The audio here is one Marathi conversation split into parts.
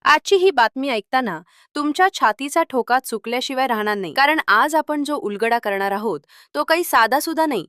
आजची ही बातमी ऐकताना तुमच्या छातीचा ठोका चुकल्याशिवाय राहणार नाही, कारण आज आपण जो उलगडा करणार आहोत तो काही साधासुद्धा नाही,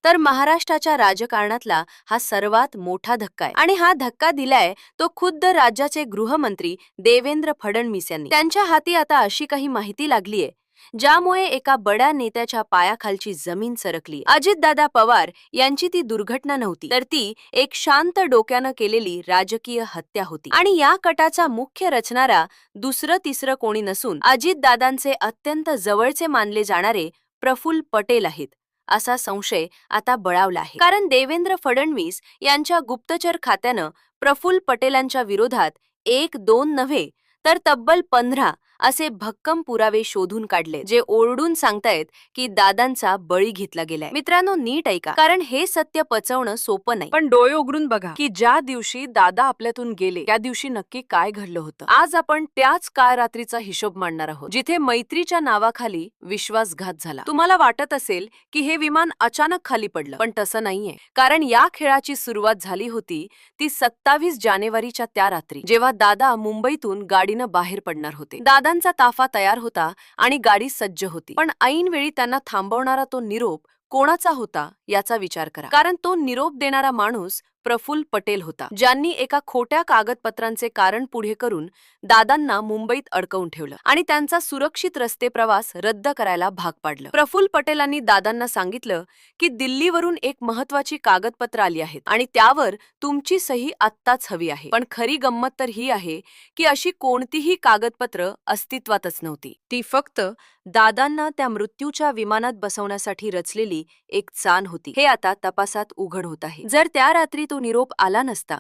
तर महाराष्ट्राच्या राजकारणातला हा सर्वात मोठा धक्का आहे। आणि हा धक्का दिलाय तो खुद्द राज्याचे गृहमंत्री देवेंद्र फडणवीस यांनी। त्यांच्या हाती आता अशी काही माहिती लागलीये ज्यामुळे एका बड्या नेत्याच्या पायाखालची जमीन सरकली। अजितदादा पवार यांची ती दुर्घटना नव्हती, तर ती एक शांत डोक्यानं केलेली राजकीय हत्या होती। आणि या कटाचा मुख्य रचणारा दुसरं तिसरं कोणी नसून अजितदादांचे अत्यंत जवळचे मानले जाणारे प्रफुल्ल पटेल आहेत, असा संशय आता बळावला आहे। कारण देवेंद्र फडणवीस यांच्या गुप्तचर खात्यानं प्रफुल्ल पटेलांच्या विरोधात 1-2 नव्हे तर तब्बल 15 असे भक्कम पुरावे शोधून काढले, जे ओरडून सांगतायत की दादांचा बळी घेतला गेलाय। मित्रांनो, नीट ऐका, कारण हे सत्य पचवणं सोपं नाही। पण डोळे उघडून बघा की ज्या दिवशी दादा आपल्यातून गेले त्या दिवशी नक्की काय घडलं होतं। आज आपण त्याच काळ रात्रीचा हिशोब मांडणार आहोत, जिथे मैत्रीच्या नावाखाली विश्वासघात झाला। तुम्हाला वाटत असेल की हे विमान अचानक खाली पडलं, पण तसं नाहीये। कारण या खेळाची सुरुवात झाली होती ती 27 जानेवारीच्या त्या रात्री, जेव्हा दादा मुंबईतून गाडीनं बाहेर पडणार होते। दादांचा ताफा तयार होता आणि गाडी सज्ज होती, पण ऐनवेळी त्यांना थांबवणारा तो निरोप कोणाचा होता याचा विचार करा। कारण तो निरोप देणारा माणूस प्रफुल्ल पटेल होता, ज्यांनी एका खोट्या कागदपत्रांचे कारण पुढे करून दादांना मुंबईत अडकवून ठेवलं आणि त्यांचा सुरक्षित रस्ते प्रवास रद्द करायला भाग पाडलं। प्रफुल्ल पटेलांनी दादांना सांगितलं की दिल्लीवरून एक महत्त्वाची कागदपत्र आली आहेत आणि त्यावर तुमची सही आत्ताच हवी आहे। पण खरी गंमत तर ही आहे की अशी कोणतीही कागदपत्र अस्तित्वातच नव्हती। ती फक्त दादांना त्या मृत्यूच्या विमानात बसवण्यासाठी रचलेली एक चाल होती। हे आता तपासात उघड होत आहे। जर त्या रात्री तो निरोप आला नसता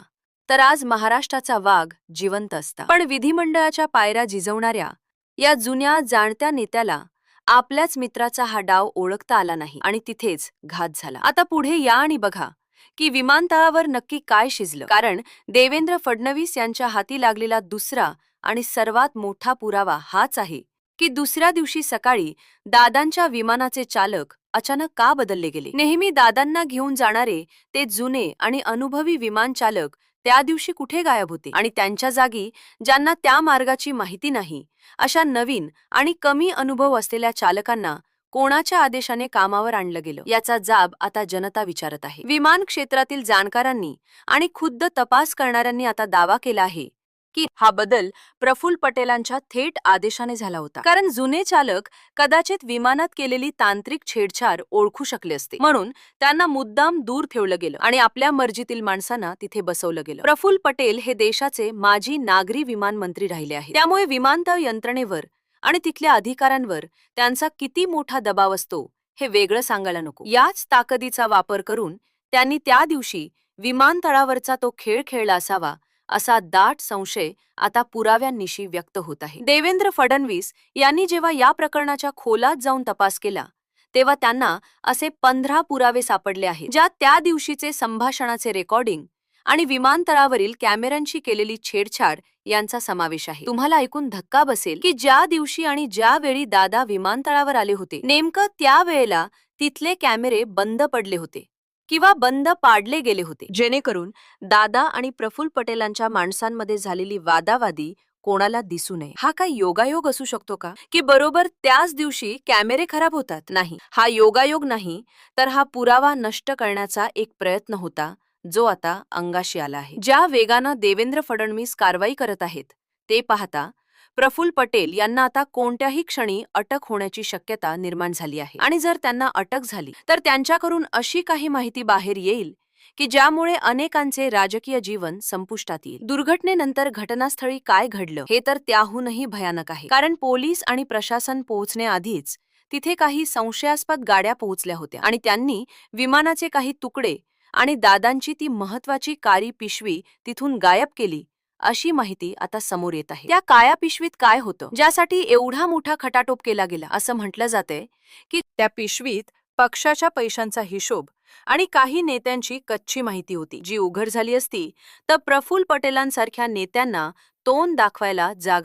तर आज महाराष्ट्राचा वाघ जिवंत असता। पण विधिमंडळाच्या पायऱ्या झिजवणाऱ्या या जुन्या जाणत्या नेत्याला आपल्याच मित्राचा हा डाव ओळखता आला नाही आणि तिथेच घात झाला। आता पुढे या आणि बघा की विमानतळावर नक्की काय शिजलं। कारण देवेंद्र फडणवीस यांच्या हाती लागलेला दुसरा आणि सर्वात मोठा पुरावा हाच आहे की दुसऱ्या दिवशी सकाळी दादांच्या विमानाचे चालक अचानक का बदलले गेले। नेहमी दादांना घेऊन जाणारे ते जुने आणि अनुभवी विमान चालक त्या दिवशी कुठे गायब होते आणि त्यांच्या जागी ज्यांना त्या मार्गाची माहिती नाही अशा नवीन आणि कमी अनुभव असलेल्या चालकांना कोणाच्या आदेशाने कामावर आणलं गेलं, याचा जाब आता जनता विचारत आहे। विमान क्षेत्रातील जाणकारांनी आणि खुद्द तपास करणाऱ्यांनी आता दावा केला आहे की हा बदल प्रफुल्ल पटेलांच्या थेट आदेशाने झाला होता। कारण जुने चालक कदाचित विमानात केलेली तांत्रिक छेडछाड ओळखू शकले असते, म्हणून त्यांना मुद्दाम दूर ठेवलं गेलं आणि आपल्या मर्जीतील माणसांना तिथे बसवलं गेलं। प्रफुल्ल पटेल हे देशाचे माजी नागरी विमान मंत्री राहिले आहेत, त्यामुळे विमानतळ यंत्रणेवर आणि तिथल्या अधिकाऱ्यांवर त्यांचा किती मोठा दबाव असतो हे वेगळं सांगायला नको। याच ताकदीचा वापर करून त्यांनी त्या दिवशी विमानतळावरचा तो खेळ खेळला असावा, असा दाट संशय आता पुराव्यांनिशी व्यक्त होत आहे। देवेंद्र फडणवीस यांनी जेव्हा या प्रकरणाच्या खोलात जाऊन तपास केला तेव्हा त्यांना असे 15 पुरावे सापडले आहेत, ज्यात त्या दिवशीचे संभाषणाचे रेकॉर्डिंग आणि विमानतळावरील कॅमेऱ्यांशी केलेली छेडछाड यांचा समावेश आहे। तुम्हाला ऐकून धक्का बसेल की ज्या दिवशी आणि ज्या वेळी दादा विमानतळावर आले होते नेमकं त्या वेळेला तिथले कॅमेरे बंद पडले होते किंवा बंद पाडले गेले होते, जेणेकरून दादा आणि प्रफुल्ल पटेलांच्या माणसांमध्ये झालेली वादावादी कोणाला दिसू नये। हा काय योगायोग असू शकतो का की बरोबर त्याच दिवशी कॅमेरे खराब होतात? नाही, हा योगायोग नाही, तर हा पुरावा नष्ट करण्याचा एक प्रयत्न होता जो आता अंगाशी आला आहे। ज्या वेगानं देवेंद्र फडणवीस कारवाई करत आहेत ते पाहता प्रफुल्ल पटेल यांना आता कोणत्याही क्षणी अटक होण्याची शक्यता निर्माण झाली आहे। आणि जर त्यांना अटक झाली तर त्यांच्याकडून अशी काही माहिती बाहेर येईल की ज्यामुळे अनेकांचे राजकीय जीवन संपुष्टात येईल। दुर्घटनेनंतर घटनास्थळी काय घडलं हे तर त्याहूनही भयानक आहे, कारण पोलीस आणि प्रशासन पोहोचण्याआधीच तिथे काही संशयास्पद गाड्या पोहोचल्या होत्या आणि त्यांनी विमानाचे काही तुकडे आणि दादांची ती महत्त्वाची काळी पिशवी तिथून गायब केली, अशी माहिती आता समोर येत आहे। त्या काळ्या पिशवीत काय होतं ज्यासाठी एवढा मोठा खटाटोप केला गेला? असं म्हटलं जातंय की त्या पिशवीत पक्षाच्या पैशांचा हिशोब आणि काही नेत्यांची कच्ची माहिती होती, जी उघड झाली असती तर प्रफुल्ल पटेलांसारख्या नेत्यांना तोंड दाखवायला जागा